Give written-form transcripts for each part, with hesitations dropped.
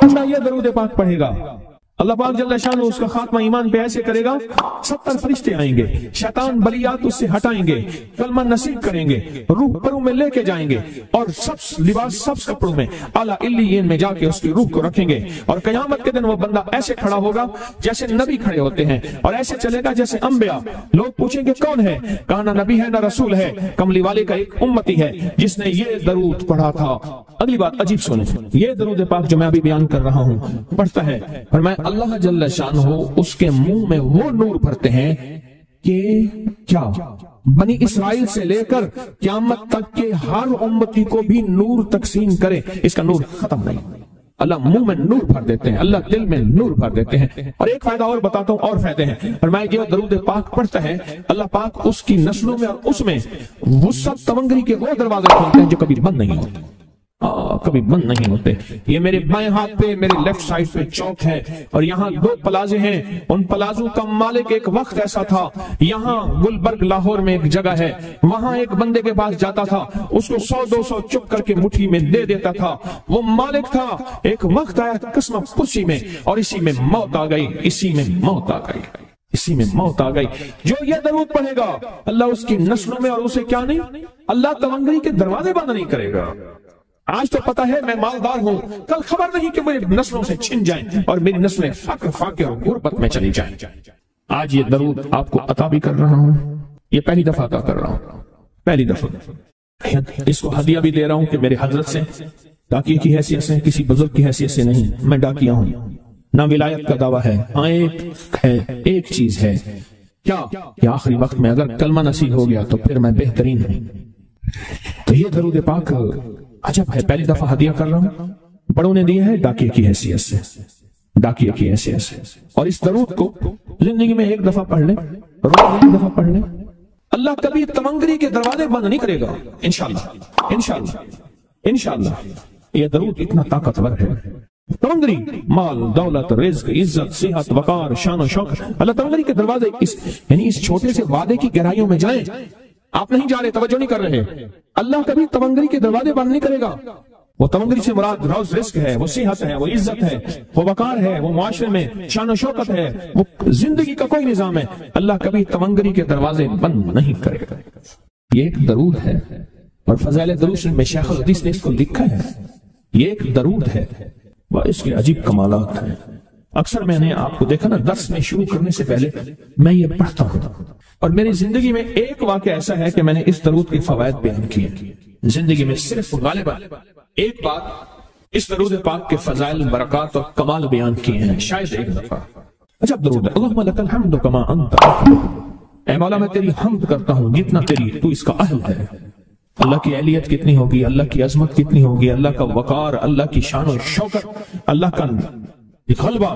بندہ یہ درود پاک پڑھے گا، اللہ پاک جل شانہ اس کا خاتمہ ایمان پہ ایسے کرے گا، 70 فرشتے آئیں گے، شیطان بلیات اس سے ہٹائیں گے، کلمہ نصیب کریں گے، روح پروں میں لے کے جائیں گے، اور لباس سبز کپڑوں میں اعلیٰ علیین میں جا کے اس کی روح کو رکھیں گے، اور قیامت کے دن وہ بندہ ایسے کھڑا ہوگا جیسے نبی کھڑے ہوتے ہیں، اور ایسے چلے گا جیسے انبیاء۔ لوگ پوچھیں گے کون ہے؟ کہا نہ نبی ہے نہ رسول ہے، کملی والے کا ایک امتی ہے جس نے یہ درود پڑھا تھا۔ اگلی بات عجیب سنیں، یہ درود پاک جو میں ابھی بیان کر رہا ہوں پڑھتا ہے، اور میں اللہ جل شانہ اس کے منہ میں وہ نور بھرتے ہیں کہ کیا بنی اسرائیل سے لے کر قیامت تک کے ہر امتی کو بھی نور تقسیم کرے، اس کا نور ختم نہیں۔ اللہ منہ میں نور بھر دیتے ہیں، اللہ دل میں نور بھر دیتے ہیں۔ اور ایک فائدہ اور بتاتا ہوں، اور فائدے ہیں، اور میں جو درود پاک پڑھتا ہے اللہ پاک اس کی نسلوں میں اور اس میں وسعت تمنگری کے وہ دروازے کھولتے ہیں جو کبھی بند نہیں ہوتے، کبھی بند نہیں ہوتے۔ یہ میرے بائیں ہاتھ پہ، میرے لیفٹ سائڈ پہ چوک ہے، اور یہاں 2 پلازے ہیں، ان پلازوں کا مالک ایک وقت ایسا تھا، یہاں گلبرگ لاہور میں ایک جگہ ہے، وہاں ایک بندے کے پاس جاتا تھا، اس کو 100-200 چپ کر کے مٹھی میں دے دیتا تھا، وہ مالک تھا۔ ایک وقت آیا قسم پرسی میں، اور اسی میں موت آ گئی، اسی میں موت آ گئی، اسی میں موت آ گئی۔ جو یہ درود پڑھے گا اللہ اس کی نسلوں میں، اور اسے کیا نہیں، اللہ تمنگری کے دروازے بند نہیں کرے گا۔ آج تو پتا ہے میں مالدار ہوں، کل خبر نہیں کہ میری نسلوں سے چھن جائیں اور میری نسلیں فقر فاقے اور غربت میں چلی جائیں۔ آج یہ درود آپ کو عطا بھی کر رہا ہوں، یہ پہلی دفعہ عطا کر رہا ہوں، پہلی دفعہ۔ اس کو ہدیہ بھی دے رہا ہوں کہ میرے حضرت سے، ڈاکیے کی حیثیت سے، کسی بزرگ کی حیثیت سے نہیں، میں ڈاکیہ ہوں، نہ ولایت کا دعویٰ ہے، ہاں ایک چیز ہے، کیا کہ آخری وقت میں اگر کلمہ نصیب ہو گیا تو پھر میں بہترین ہوں۔ تو یہ درود پاک عجب ہے، پہلی دفعہ ہدیہ کر رہا ہوں، بڑوں نے دیا ہے ڈاکیے کی حیثیت سے، ڈاکیے کی حیثیت سے۔ اور اس درود کو زندگی میں ایک دفعہ پڑھ لیں، روز ایک دفعہ پڑھ لیں، اللہ کبھی تمنگری کے دروازے بند نہیں کرے گا، انشاءاللہ انشاءاللہ انشاءاللہ۔ یہ درود اتنا طاقتور ہے، تمنگری، مال، دولت، رزق، عزت، صحت، وقار، شان و شوکت، اللہ تمنگری کے دروازے یعنی اس چھوٹے سے وعدے کی گہرائیوں میں جائیں۔ آپ نہیں جا رہے، توجہ نہیں کر رہے، اللہ کبھی تمنگری کے دروازے بند نہیں کرے گا۔ وہ تمنگری سے مراد روز رزق ہے، وہ صحت ہے، وہ عزت ہے، وہ وقار ہے، وہ معاشرے میں شان و شوکت ہے، وہ زندگی کا کوئی نظام ہے، اللہ کبھی تمنگری کے دروازے بند نہیں کرے گا۔ یہ ایک درود ہے، اور فضائل درود میں شیخ الحدیث نے اس کو لکھا ہے، یہ ایک درود ہے، وہ اس کے عجیب کمالات ہیں۔ اکثر میں نے آپ کو دیکھا نا، درس میں شروع کرنے سے پہلے میں یہ پڑھتا ہوں، اور میری زندگی میں ایک واقعہ ایسا ہے کہ میں نے اس درود کے فوائد بیان کیے، زندگی میں صرف غالباً ایک بار اس درود پاک کے فضائل، برکات اور کمال بیان کیے ہیں، شاید ایک دفعہ۔ عجب درود ہے، اللہم لک الحمد کما انت اہل، اے مولا میں تیری حمد کرتا ہوں جتنا تو اس کا اہل ہے۔ اللہ کی اہلیت کتنی ہوگی، اللہ کی عظمت کتنی ہوگی، اللہ کا وقار، اللہ کی شان و شوکت، اللہ کا غلبہ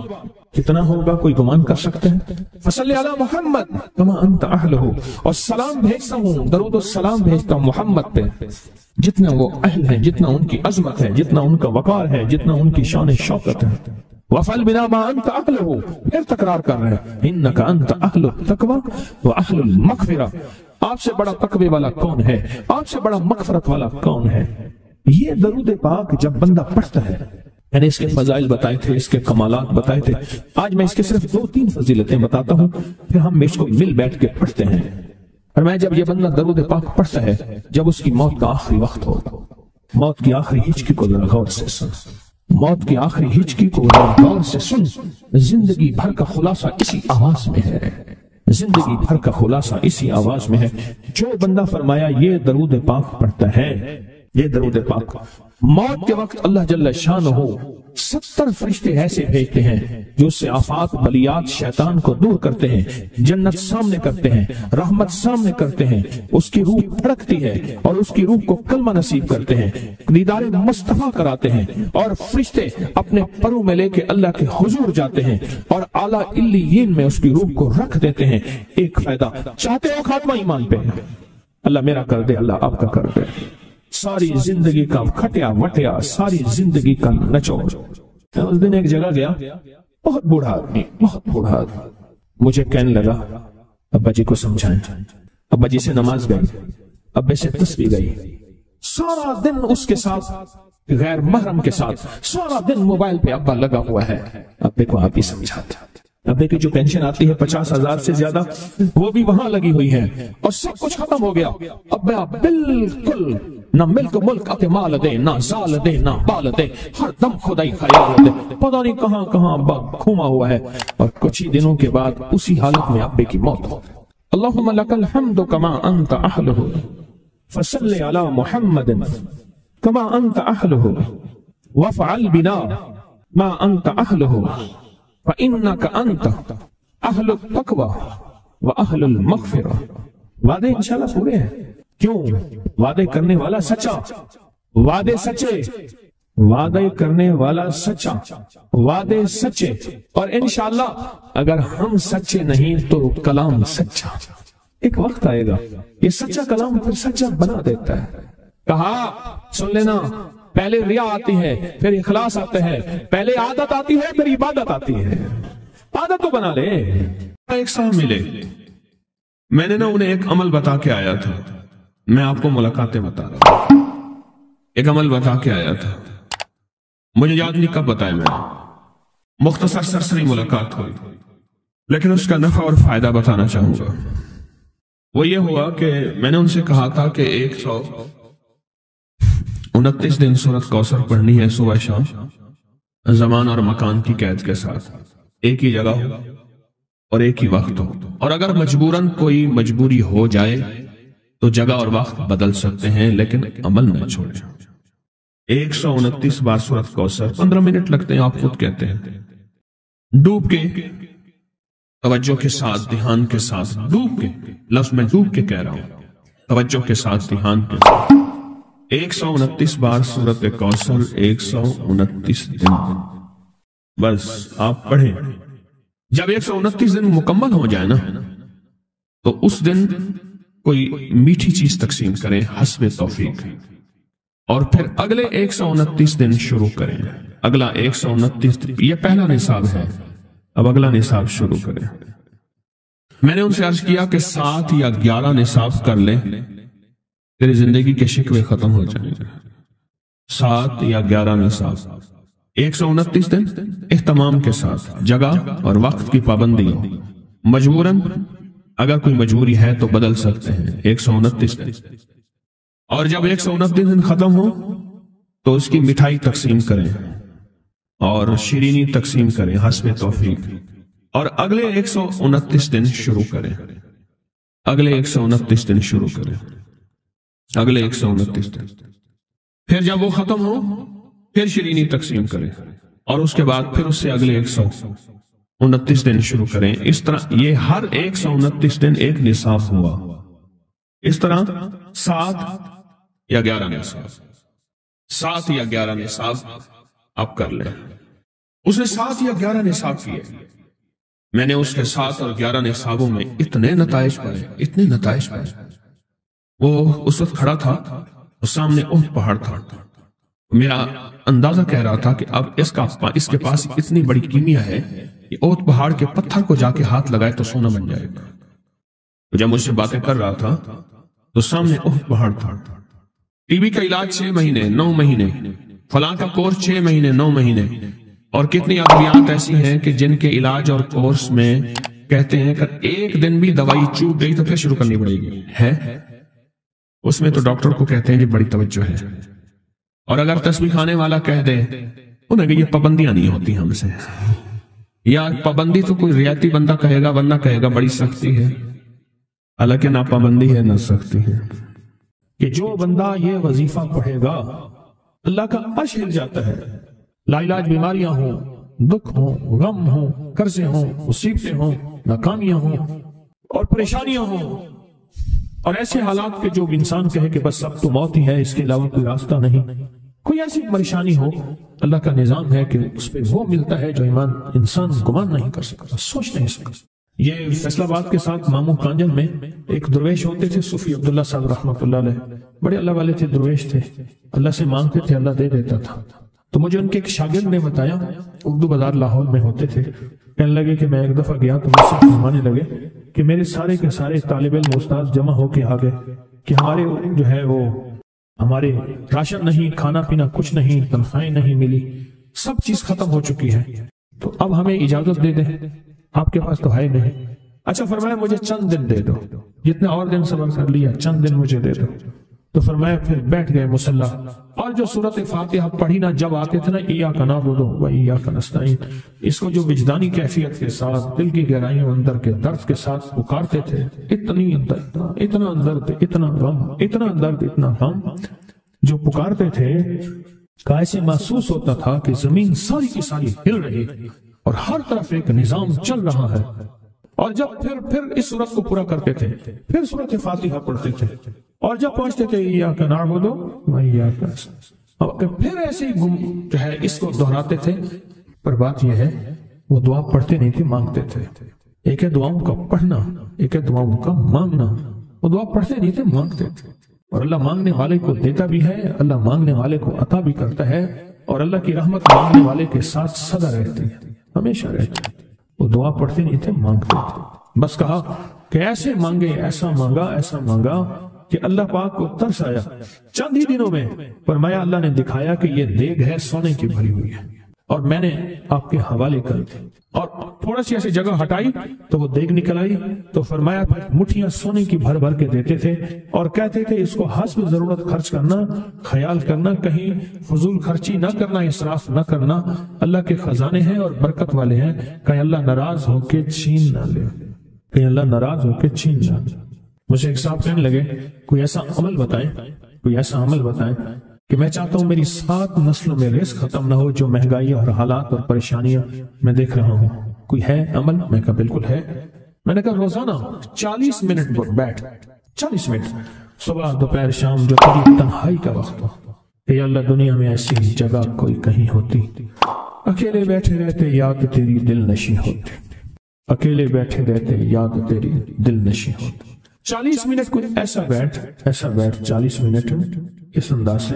کتنا ہوگا، کوئی گمان کر سکتے ہیں؟ فصلی علی محمد کما انت اہلہ، اور سلام بھیجتا ہوں، درود و سلام بھیجتا ہوں محمد پہ، جتنا وہ اہل ہیں، جتنا ان کی عظمت ہے، جتنا ان کا وقار ہے، جتنا ان کی شان شوکت ہے۔ وفعل بنا ما انت اہلہ، پھر تکرار کر رہے ہیں، انک انت اہل التقوی واہل المغفرہ، آپ سے بڑا تقوی والا کون ہے، آپ سے بڑا مغفرت والا کون ہے۔ یہ درود پاک جب بندہ پڑھتا ہے، میں نے اس کے فضائل بتائے تھے، اس کے کمالات بتائے تھے، آج میں اس کے صرف 2-3 فضیلتیں بتاتا ہوں، پھر ہم اس کو مل بیٹھ کے پڑھتے ہیں۔ اور میں جب یہ بندہ درود پاک پڑھتا ہے، جب اس کی موت کا آخری وقت ہو، موت کی آخری ہچکی کو ذرا غور سے سن، موت کی آخری ہچکی کو ذرا غور سے سن، زندگی بھر کا خلاصہ اسی آواز میں ہے، زندگی بھر کا خلاصہ اسی آواز میں ہے۔ جو بندہ فرمایا یہ درود پاک پڑھتا ہے، یہ درود پاک، موت کے وقت اللہ جل شانہ 70 فرشتے ایسے بھیجتے ہیں جو اس سے آفات، بلیات، شیطان کو دور کرتے ہیں، جنت سامنے کرتے ہیں، رحمت سامنے کرتے ہیں، اس کی روح پھڑکتی ہے اور اس کی روح کو کلمہ نصیب کرتے ہیں، دیدار مصطفیٰ کراتے ہیں، اور فرشتے اپنے پروں میں لے کے اللہ کے حضور جاتے ہیں اور اعلیٰ علیین میں اس کی روح کو رکھ دیتے ہیں۔ ایک فائدہ چاہتے ہو خاتمہ ایمان پہ، اللہ میرا کر دے، اللہ آپ کا کر دے، ساری زندگی کا کھٹیا وٹیا، ساری زندگی کا نچوڑ۔ اس دن ایک جگہ گیا، بہت بوڑھا آدمی، بہت بوڑھا آدمی، مجھے کہنے لگا ابا جی کو سمجھائیں، ابا جی سے نماز گئی، ابے سے تسبیح گئی، سارا دن اس کے ساتھ غیر محرم کے ساتھ سارا دن موبائل پہ ابا لگا ہوا ہے. ابے کو آپ ہی سمجھاتے. ابے کی جو پینشن آتی ہے 50,000 سے زیادہ وہ بھی وہاں لگی ہوئی ہے اور سب کچھ ختم ہو گیا. ابا بالکل نہ ملک ملک اپنے مال دے، نہ زال دے، نہ بال دے، ہر دم خدائی خیال دے. پتہ نہیں کہاں کہاں ابا گھوما ہوا ہے. اور کچھ ہی دنوں کے بعد اسی حالت میں ابے کی موت ہو. اللہم لک الحمد کما انت اہلہ فصل علی محمد کما انت اہلہ وافعل بنا ما انت اہلہ فإنک انت اہل التقوی واہل المغفرہ. وعدے انشاءاللہ پورے ہیں. کیوں؟ وعدے کرنے والا سچا، وعدے سچے، وعدے کرنے والا سچا، وعدے سچے. اور انشاءاللہ اگر ہم سچے نہیں تو کلام سچا. ایک وقت آئے گا یہ سچا کلام پھر سچا بنا دیتا ہے. کہا سن لینا، پہلے ریا آتی ہے پھر اخلاص آتے ہیں، پہلے عادت آتی ہے پھر عبادت آتی ہے. عادت تو بنا لے. ایک صاحب ملے، میں نے نا انہیں ایک عمل بتا کے آیا تھا. میں آپ کو ملاقاتیں بتا رہا ہوں. ایک عمل بتا کے آیا تھا، مجھے یاد نہیں کب بتایا. میں مختصر سرسری ملاقات ہوئی لیکن اس کا نفع اور فائدہ بتانا چاہوں گا. وہ یہ ہوا کہ میں نے ان سے کہا تھا کہ 129 دن سورۃ کوثر پڑھنی ہے صبح شام، زمان اور مکان کی قید کے ساتھ، ایک ہی جگہ ہو اور ایک ہی وقت ہو. اور اگر مجبوراً کوئی مجبوری ہو جائے تو جگہ اور وقت بدل سکتے ہیں لیکن عمل نہ چھوڑیں. 129 بار سورۃ کوثر، 15 منٹ لگتے ہیں، آپ خود کہتے ہیں. ڈوب کے، توجہ کے ساتھ، دھیان کے ساتھ، ڈوب کے، لفظ میں ڈوب کے کہہ رہا ہوں، توجہ کے ساتھ، دھیان کے ساتھ. 129 بار سورۃ کوثر، 129 دن بس آپ پڑھیں. جب 129 دن مکمل ہو جائے نا تو اس دن کوئی میٹھی چیز تقسیم کریں حسب توفیق، اور پھر اگلے 129 دن شروع کریں. اگلا 129 دن، یہ پہلا نصاب ہے، اب اگلا نصاب شروع کریں. میں نے ان سے عرض کیا کہ 7 یا 11 نصاب کر لیں، تیری زندگی کے شکوے ختم ہو جائیں گے. 7 یا 11 نصاب، 129 دن اہتمام کے ساتھ، جگہ اور وقت کی پابندی. مجبوراً اگر کوئی مجبوری ہے تو بدل سکتے ہیں. 129 دن، اور جب 129 دن ختم ہو تو اس کی مٹھائی تقسیم کریں اور شیرینی تقسیم کریں حسب توفیق، اور اگلے 129 دن شروع کریں. اگلے 129 دن شروع کریں، اگلے 129 دن. پھر جب وہ ختم ہو پھر شیرینی تقسیم کریں، اور اس کے بعد پھر اس سے اگلے 129 دن شروع کریں. اس طرح یہ ہر 129 دن ایک نصاب ہوا. اس طرح 7 یا 11 نصاب، 7 یا 11 نصاب آپ کر لیں. اس نے 7 یا 11 نصاب کیے. میں نے اس کے 7 اور 11 نصابوں میں اتنے نتائج پائے، اتنے نتائج پائے. وہ اس وقت کھڑا تھا اور سامنے احد پہاڑ تھا. میرا اندازہ کہہ رہا تھا کہ اب اس کے پاس اتنی بڑی کیمیا ہے کہ احد پہاڑ کے پتھر کو جا کے ہاتھ لگائے تو سونا بن جائے گا. جب مجھ سے باتیں کر رہا تھا تو سامنے احد پہاڑ تھا. ٹی بی کا علاج 6 مہینے 9 مہینے، فلاں کا کورس 6 مہینے 9 مہینے، اور کتنی ادویات ایسی ہیں کہ جن کے علاج اور کورس میں کہتے ہیں کہ ایک دن بھی دوائی چوک گئی تو پھر شروع کرنی پڑے گی. ہے اس میں تو ڈاکٹر کو کہتے ہیں کہ بڑی توجہ ہے. اور اگر تسبیح کھانے والا کہہ دے انہیں کہ یہ پابندیاں نہیں ہوتی ہم سے، یا پابندی تو کوئی ریاتی بندہ کہے گا ورنہ کہے گا بڑی سختی ہے. حالانکہ نہ پابندی ہے نہ سختی ہے کہ جو بندہ یہ وظیفہ پڑھے گا اللہ کا عرش ہل جاتا ہے. لا علاج بیماریاں ہوں، دکھ ہوں، غم ہوں، قرضے ہوں، مصیبتیں ہوں، ناکامیاں ہوں اور پریشانیاں ہوں، اور ایسے حالات کے جو انسان کہے کہ بس اب تو موت ہی ہے، اس کے علاوہ کوئی راستہ نہیں. کوئی ایسی پریشانی ہو، اللہ کا نظام ہے کہ اس پہ وہ ملتا ہے جو انسان گمان نہیں کر سکتا، سوچ نہیں سکتا. یہ فیصل آباد کے ساتھ ماموں کانجن میں ایک درویش ہوتے تھے، صوفی عبداللہ صاحب رحمۃ اللہ علیہ. بڑے اللہ والے تھے، درویش تھے، اللہ سے مانگتے تھے اللہ دے دیتا تھا. تو مجھے ان کے ایک شاگرد نے بتایا، اردو بازار لاہور میں ہوتے تھے. کہنے لگے کہ میں ایک دفعہ گیا تو مجھ سے فرمانے لگے کہ میرے سارے کے سارے طالب علم استاد جمع ہو کے آ گئے کہ ہمارے جو ہے وہ ہمارے راشن نہیں، کھانا پینا کچھ نہیں، تنخواہیں نہیں ملی، سب چیز ختم ہو چکی ہے، تو اب ہمیں اجازت دے دیں، آپ کے پاس تو ہے نہیں۔ اچھا فرمایا مجھے چند دن دے دو، جتنے اور دن صبر کر لیا، چند دن مجھے دے دو۔ تو فرمایا پھر بیٹھ گئے مصلی، اور جو سورۃ فاتحہ پڑھی نا جب آتے تھے نا، ایاک نعبد و ایاک نستعین، اس کو جو وجدانی کیفیت کے ساتھ، دل کی گہرائیوں اندر کے درد کے ساتھ پکارتے تھے، اتنا درد، اتنا غم، اتنا درد، اتنا غم جو پکارتے تھے، کہ ایسے محسوس ہوتا تھا کہ زمین ساری کی ساری ہل رہی اور ہر طرف ایک نظام چل رہا ہے۔ اور جب پھر اس سورت کو پورا کرتے تھے، پھر سورۃ فاتحہ پڑھتے تھے، اور جب پہنچتے تھے ایاک نعبد و ایاک نستعین، پھر ایسے ہی جو ہے اس کو دہراتے تھے۔ پر بات یہ ہے وہ دعا پڑھتے نہیں تھے، مانگتے تھے۔ ایک ہے دعاؤں کا پڑھنا، ایک ہے دعاؤں کا مانگنا۔ وہ دعا پڑھتے نہیں تھے، مانگتے تھے، اور اللہ مانگنے والے کو دیتا بھی ہے، اللہ مانگنے والے کو عطا بھی کرتا ہے، اور اللہ کی رحمت مانگنے والے کے ساتھ سدا رہتی ہے، ہمیشہ رہتی ہے۔ وہ دعا پڑھتے نہیں تھے، مانگتے تھے۔ بس کہا کہ ایسے مانگے، ایسا مانگا، ایسا مانگا کہ اللہ پاک کو ترس آیا۔ چند ہی دنوں میں فرمایا اللہ نے دکھایا کہ یہ دیگ ہے سونے کی بھری ہوئی ہے، اور میں نے آپ کے حوالے کر دی، اور تھوڑا سی ایسی جگہ ہٹائی تو وہ دیگ نکل آئی۔ تو فرمایا پھر مٹھیاں سونے کی بھر بھر کے دیتے تھے، اور کہتے تھے اس کو حسب ضرورت خرچ کرنا، خیال کرنا، کہیں فضول خرچی نہ کرنا، اسراف نہ کرنا، اللہ کے خزانے ہیں اور برکت والے ہیں، کہیں اللہ ناراض ہو کے چھین نہ لے، کہیں اللہ ناراض ہو کے چھین نہ لے۔ مجھے ایک صاحب کہنے لگے کوئی ایسا عمل بتائیں، کوئی ایسا عمل بتائیں کہ میں چاہتا ہوں میری 7 نسلوں میں رزق ختم نہ ہو، جو مہنگائی اور حالات اور پریشانیاں میں دیکھ رہا ہوں، کوئی ہے عمل؟ میں کہا بالکل ہے۔ میں نے کہا روزانہ 40 منٹ بیٹھ، 40 منٹ صبح دوپہر شام، جو تیری تنہائی کا وقت ہو، کہ اللہ دنیا میں ایسی جگہ کوئی کہیں ہوتی، اکیلے بیٹھے رہتے یاد تیری دل نشیں ہوتی، اکیلے بیٹھے رہتے یاد تیری دل نشیں ہوتی۔ 40 منٹ کوئی ایسا بیٹھ 40 منٹ اس انداز سے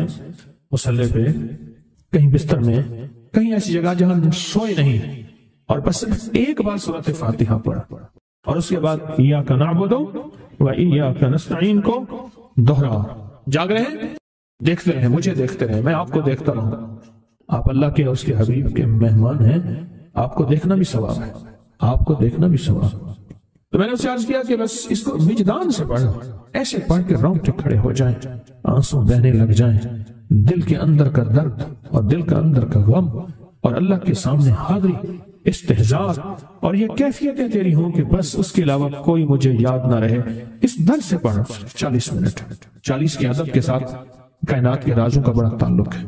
مصلی پہ، کہیں بستر میں، کہیں ایسی جگہ جہاں سوئے نہیں، اور بس ایک بار سورۃ فاتحہ پڑھا، اور اس کے بعد ایاک نعبد و ایاک نستعین کو دوہرا۔ جاگ رہے ہیں، دیکھتے رہے، مجھے دیکھتے رہے، میں آپ کو دیکھتا رہوں۔ آپ اللہ کے اور اس کے حبیب کے مہمان ہیں، آپ کو دیکھنا بھی ثواب ہے، آپ کو دیکھنا بھی ثواب ہے۔ تو میں نے اسے عرض کیا کہ بس اس کو وجدان سے پڑھ، ایسے پڑھ کے رونگٹے کھڑے ہو جائیں، آنسو بہنے لگ جائیں، دل کے اندر کا درد اور دل کا اندر کا غم اور اللہ کے سامنے حاضری، استحضار، اور یہ کیفیتیں تیری ہوں کہ بس اس کے علاوہ کوئی مجھے یاد نہ رہے۔ اس درد سے پڑھ 40 منٹ۔ 40 کے عدد کے ساتھ کائنات کے رازوں کا بڑا تعلق ہے۔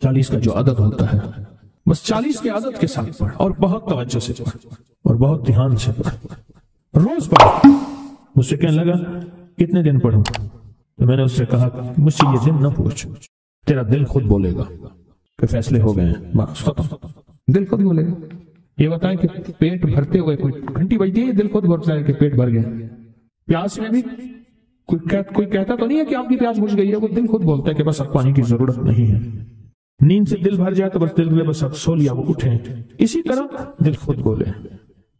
40 کا جو عدد ہوتا ہے، بس 40 کے عدد کے ساتھ پڑھ، اور بہت توجہ سے پڑھ، اور بہت دھیان سے پڑھ، روز پڑھ۔ مجھ سے کہنے لگا کتنے دن پڑھوں؟ تو میں نے اس سے کہا مجھ سے یہ دن نہ پوچھ، تیرا دل خود بولے گا کہ فیصلے ہو گئے ہیں، بس ختم، دل خود بولے گا۔ یہ بتائیں کہ پیٹ بھرتے ہوئے کوئی گھنٹی بجتی ہے، دل خود بولتا ہے کہ پیٹ بھر گیا۔ پیاس میں بھی کوئی کہتا تو نہیں ہے کہ آپ کی پیاس بجھ گئی ہے، وہ دل خود بولتا ہے کہ بس اب پانی کی ضرورت نہیں ہے۔ نیند سے دل بھر جائے تو بس دل میں بس اب سو لیا، وہ اٹھے۔ اسی طرح دل خود بولے،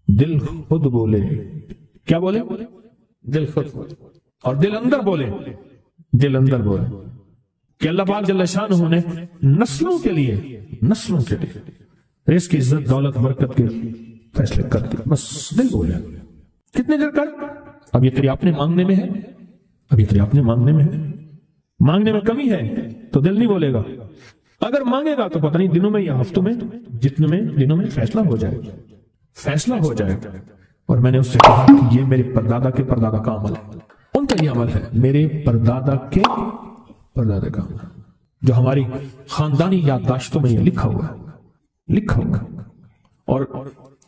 دل خود بولے، کیا بولے؟ دل خود بولے، اور دل اندر بولے، دل اندر بولے کہ اللہ پاک جل شانہ نے نسلوں کے لیے رزق کی عزت، دولت، برکت کے فیصلے کر دی، بس دل بولے۔ کتنے دیر کر؟ اب یہ تیری اپنے مانگنے میں ہے، اب یہ تیری اپنے مانگنے میں ہے۔ مانگنے میں کمی ہے تو دل نہیں بولے گا، اگر مانگے گا تو پتہ نہیں دنوں میں یا ہفتوں میں، جتنے میں دنوں میں فیصلہ ہو جائے گا، فیصلہ ہو جائے گا۔ اور میں نے اس سے کہا کہ یہ میرے پردادا کے پردادا کا عمل ہے، ان کا یہ عمل ہے، میرے پردادا کے پردادا کا عمل، جو ہماری خاندانی یادداشتوں میں یہ لکھا ہوا ہے، لکھا ہوا۔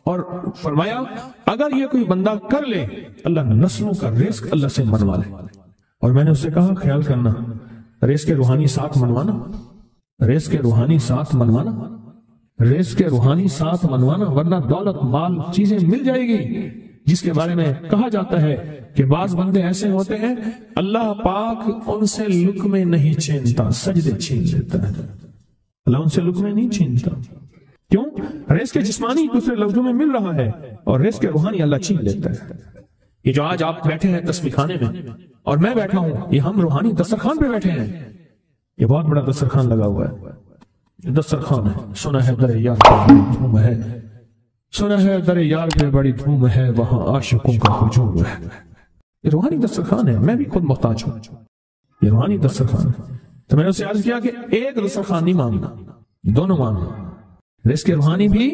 اور فرمایا اگر یہ کوئی بندہ کر لے، اللہ نسلوں کا رزق اللہ سے منوا لے۔ اور میں نے اس سے کہا خیال کرنا، رزق کے روحانی ساتھ منوانا، رزق کے روحانی ساتھ منوانا، رزق کے روحانی ساتھ منوانا، ورنہ دولت، مال، چیزیں مل جائے گی جس کے بارے میں کہا جاتا ہے کہ بعض بندے ایسے ہوتے ہیں اللہ پاک ان سے لقمے نہیں چھینتا، سجدے چھین لیتا ہے۔ اللہ ان سے لقمے نہیں چھینتا، کیوں؟ رزق جسمانی دوسرے لفظوں میں مل رہا ہے، اور رزق روحانی اللہ چھین لیتا ہے۔ یہ جو آج آپ بیٹھے ہیں تسبیح خانے میں اور میں بیٹھا ہوں، یہ ہم روحانی دسترخوان پہ بیٹھے ہیں، یہ بہت بڑا دسترخوان لگا ہوا ہے، دسترخوان ہے، سنا ہے در یار پہ بڑی دھوم ہے، سنا ہے در یار پہ بڑی دھوم ہے، وہاں عاشقوں کا ہجوم ہے۔ یہ روحانی دسترخوان ہے، میں بھی خود محتاج ہوں، یہ روحانی دسترخوان ہے۔ تو میں نے اسے عرض کیا کہ ایک دسترخوان نہیں مانگنا، دونوں مانگنا، رزق روحانی بھی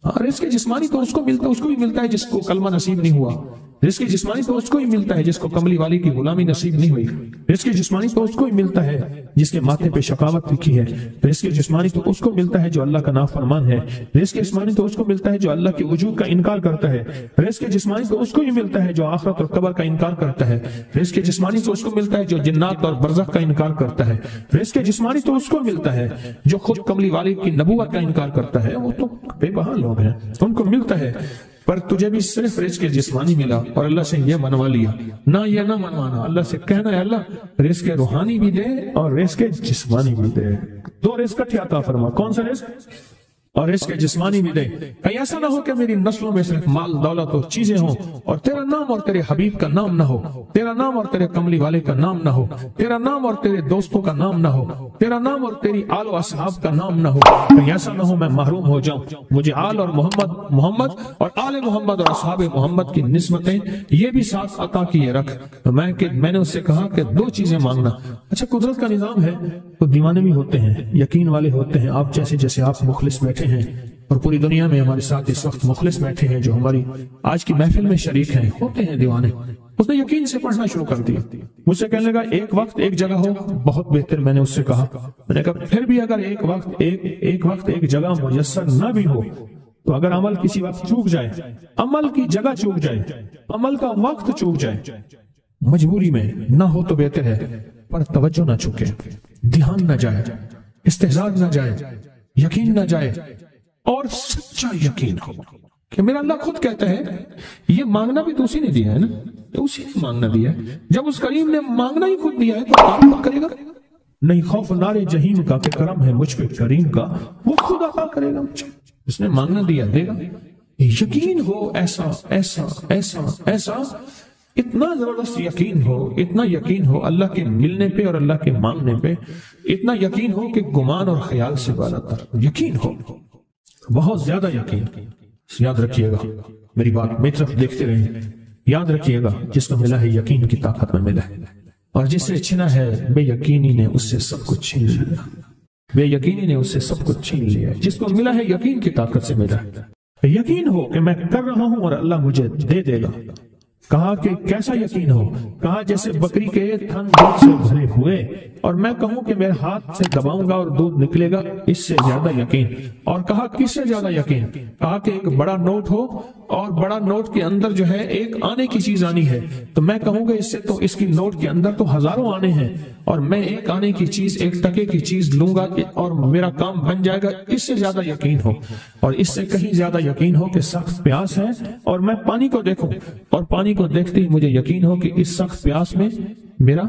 اور رزق جسمانی تو اس کو بھی ملتا ہے جس کو کلمہ نصیب نہیں ہوا، رزق جسمانی تو اس کو ہی ملتا ہے جس کو کملی والی کی غلامی نصیب نہیں ہوئی، رزق جسمانی تو اس کو ہی ملتا ہے جس کے ماتھے پہ شقاوت لکھی ہے، رزق جسمانی تو اس کو ملتا ہے جو اللہ کا نافرمان ہے، رزق جسمانی تو اس کو ملتا ہے جو اللہ کے وجود کا انکار کرتا ہے، رزق جسمانی تو اس کو ہی ملتا ہے جو آخرت اور قبر کا انکار کرتا ہے، رزق جسمانی تو اس کو ملتا ہے جو جنات اور برزخ کا انکار کرتا ہے، رزق جسمانی تو اس کو ملتا ہے جو خود کملی والی کی نبوت کا انکار کرتا ہے، وہ تو بے بہا لوگ ہیں، ان کو ملتا ہے۔ پر تجھے بھی صرف رزق جسمانی ملا اور اللہ سے یہ منوا لیا، نہ یہ نہ منوانا، اللہ سے کہنا ہے اللہ رزق روحانی بھی دے اور رزق جسمانی بھی دے، دو رزق اٹھے عطا فرما، کون سا رزق اور رزق جسمانی بھی دے۔ کہیں ایسا نہ ہو کہ میری نسلوں میں صرف مال دولت اور چیزیں ہوں اور تیرا نام اور تیرے حبیب کا نام نہ ہو، تیرا نام اور تیرے کملی والے کا نام نہ ہو، تیرا نام اور تیرے دوستوں کا نام نہ ہو، تیرا نام اور تیری آل و اصحاب کا نام نہ ہو۔ کہیں ایسا نہ ہو میں محروم ہو جاؤں، مجھے آل اور محمد اور آل محمد اور اصحاب محمد کی نسبتیں یہ بھی ساتھ عطا کیے رکھ۔ میں نے اس سے کہا کہ دو چیزیں مانگنا۔ اچھا قدرت کا نظام ہے تو دیوانے بھی ہوتے ہیں، یقین والے ہوتے ہیں، آپ جیسے آپ مخلص بیٹھے ہیں اور پوری دنیا میں ہمارے ساتھ اس وقت مخلص بیٹھے ہیں جو ہماری آج کی محفل میں شریک ہیں، ہوتے ہیں دیوانے۔ اس نے یقین سے پڑھنا شروع کر دیا، مجھ سے کہنے لگا ایک وقت ایک جگہ ہو بہت بہتر۔ میں نے اس سے کہا، میں نے کہا پھر بھی اگر ایک وقت ایک جگہ میسر نہ بھی ہو تو اگر عمل کسی وقت چوک جائے، عمل کی جگہ چوک جائے، عمل کا وقت چوک جائے، مجبوری میں نہ ہو تو بہتر ہے، پر توجہ نہ چکے، دھیان نہ جائے، استحضار نہ جائے، یقین نہ جائے، اور سچا یقین ہو کہ میرا اللہ خود کہتا ہے یہ مانگنا بھی تو اسی نے دیا ہے نا، اسی نے مانگنا دیا ہے۔ جب اس کریم نے مانگنا ہی خود دیا ہے تو کام کرے گا نہیں؟ خوف نار جہیم کا کہ کرم ہے مجھ پہ کریم کا، وہ خود عطا کرے گا مجھے، اس نے مانگنا دیا دے گا۔ یقین ہو ایسا ایسا ایسا ایسا، اتنا زبردست یقین ہو، اتنا یقین ہو اللہ کے ملنے پہ اور اللہ کے مانگنے پہ، اتنا یقین ہو کہ گمان اور خیال سے بالا تر یقین ہو، بہت زیادہ یقین۔ یاد رکھیے گا میری بات، میری طرف دیکھتے رہیں، یاد رکھیے گا جس کو ملا ہے یقین کی طاقت میں ملا ہے، اور جس سے چھنا ہے بے یقینی نے اس سے سب کچھ چھین لیا، بے یقینی نے اس سے سب کچھ چھین لیا۔ جس کو ملا ہے یقین کی طاقت سے ملا ہے، یقین ہو کہ میں کر رہا ہوں اور اللہ مجھے دے دے گا۔ کہا کہ کیسا یقین ہو؟ کہا جیسے بکری کے تھن دودھ سے بھرے ہوئے اور میں کہوں کہ میرے ہاتھ سے دباؤں گا اور دودھ نکلے گا، اس سے زیادہ یقین۔ اور کہا کس سے زیادہ یقین؟ کہا کہ ایک بڑا نوٹ ہو اور بڑا نوٹ کے اندر جو ہے ایک آنے کی چیز آنی ہے، تو میں کہوں گا اس سے تو اس کی نوٹ کے اندر تو ہزاروں آنے ہیں اور میں ایک آنے کی چیز، ایک ٹکے کی چیز لوں گا اور میرا کام بن جائے گا، اس سے زیادہ یقین ہو۔ اور اس سے کہیں زیادہ یقین ہو کہ سخت پیاس ہے اور میں پانی کو دیکھوں اور پانی کو دیکھتے ہی مجھے یقین ہو کہ اس سخت پیاس میں میرا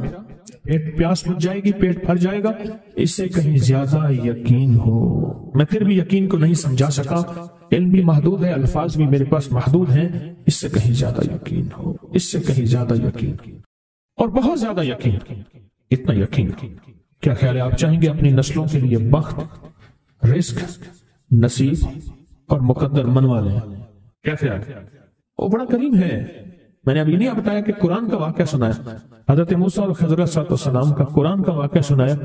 پیاس بجھ جائے گی، پیٹ بھر جائے گا، اس سے کہیں زیادہ یقین ہو۔ میں پھر بھی یقین کو نہیں سمجھا سکا، علم بھی محدود ہے، الفاظ بھی میرے پاس محدود ہیں، اس سے کہیں زیادہ یقین ہو، اس سے کہیں زیادہ یقین اور بہت زیادہ یقین، اتنا یقین۔ کیا خیال ہے آپ چاہیں گے اپنی نسلوں کے لیے بخت، رزق، نصیب اور مقدر منوا لیں؟ کیا خیال ہے؟ وہ بڑا کریم ہے۔ میں نے ابھی نہیں بتایا کہ قرآن کا واقعہ سنایا، حضرت موسیٰ اور خضر علیہ السلام کا قرآن کا واقعہ سنایا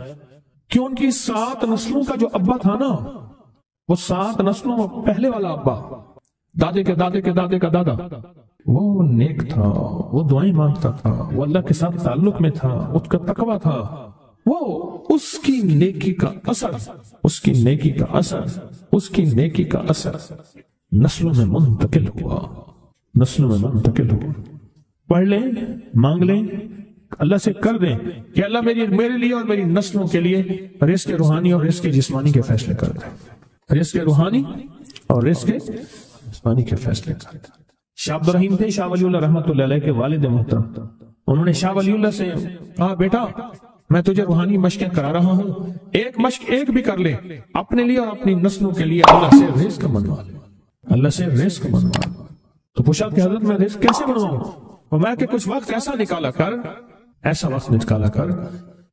کہ ان کی 7 نسلوں کا جو ابا تھا نا، وہ 7 نسلوں میں پہلے والا ابا، دادے کے دادے کے دادے کا دادا، وہ نیک تھا، وہ دعائیں مانگتا تھا، وہ اللہ کے ساتھ تعلق میں تھا، اس کا تقوی تھا، وہ اس کی نیکی کا اثر، اس کی نیکی کا اثر، اس کی نیکی کا اثر نسلوں میں منتقل ہوا، نسلوں میں منتقل ہوا۔ پڑھ لیں، مانگ لیں، اللہ سے کر دیں کہ اللہ میرے لیے اور میری نسلوں کے لیے رزق روحانی اور رزق جسمانی کے فیصلے کر دیں، رزق روحانی اور رزق جسمانی کے فیصلے کر دیں۔ شاہ عبد الرحیم تھے شاہ ولی اللہ رحمۃ اللہ علیہ کے والد محترم، انہوں نے شاہ ولی اللہ سے کہا بیٹا میں تجھے روحانی مشقیں کرا رہا ہوں، ایک مشق ایک بھی کر لے اپنے لیے اور اپنی نسلوں کے لیے، اللہ سے رزق منوا لے، اللہ سے رزق منوا لے۔ تو پوچھا کہ حضرت میں رزق کیسے بنواؤں؟ فرمایا کہ کچھ وقت ایسا نکالا کر، ایسا وقت نکالا کر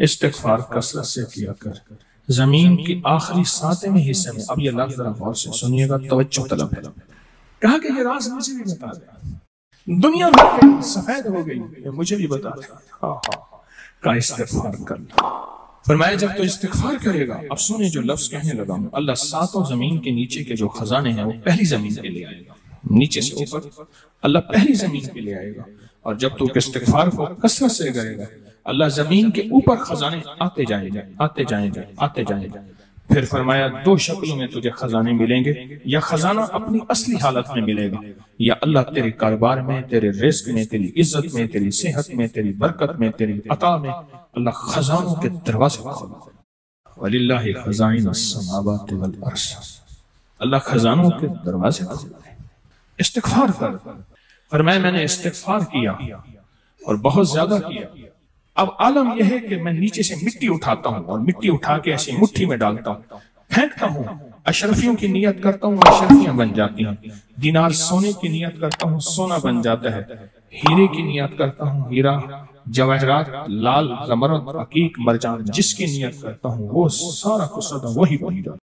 استغفار کثرت سے کیا کر. زمین کی آخری ساتویں حصے میں، اب یہ لفظ ذرا غور سے سنیے گا، توجہ طلب ہے. کہا کہ یہ راز مجھے بھی بتا دے، دنیا بھر سفید ہو گئی، مجھے بھی بتا دے. ہاں کا استغفار کرنا. فرمایا جب تو استغفار کرے گا، اب سنیں جو لفظ کہنے لگا ہوں، اللہ ساتوں زمین کے نیچے کے جو خزانے ہیں وہ پہلی زمین پہ لے آئے گا. نیچے سے اوپر اللہ پہلی زمین پہ لے آئے گا، اور جب تو استغفار کو کثرت سے کرے گا، اللہ زمین کے اوپر خزانے آتے جائیں گے، آتے جائیں گے، آتے جائیں گے. پھر فرمایا دو شکلوں میں تجھے خزانے ملیں گے، یا خزانہ اپنی اصلی حالت میں ملے گا، یا اللہ تیرے کاروبار میں، تیرے رزق میں، تیری عزت میں، تیری صحت میں، تیری برکت میں، تیری عطا میں اللہ خزانوں کے دروازے کھولے. وَلِلَّهِ خَزَائِنُ السَّمَاوَاتِ وَالْأَرْضِ، اللہ خزانوں کے دروازے کھولے. استغفار کر. فرمایا میں نے استغفار کیا اور بہت زیادہ کیا. اب عالم یہ ہے کہ میں نیچے سے مٹی اٹھاتا ہوں اور مٹی اٹھا کے ایسی مٹھی میں ڈالتا ہوں، پھینکتا ہوں. اشرفیوں کی نیت کرتا ہوں، اشرفیاں بن جاتی ہیں. دینار سونے کی نیت کرتا ہوں، سونا بن جاتا ہے. ہیرے کی نیت کرتا ہوں، ہیرا، جواہرات، لال، زمرد، عقیق، مرجان، جس کی نیت کرتا ہوں وہ سارا کچھ وہی بن جاتا ہے.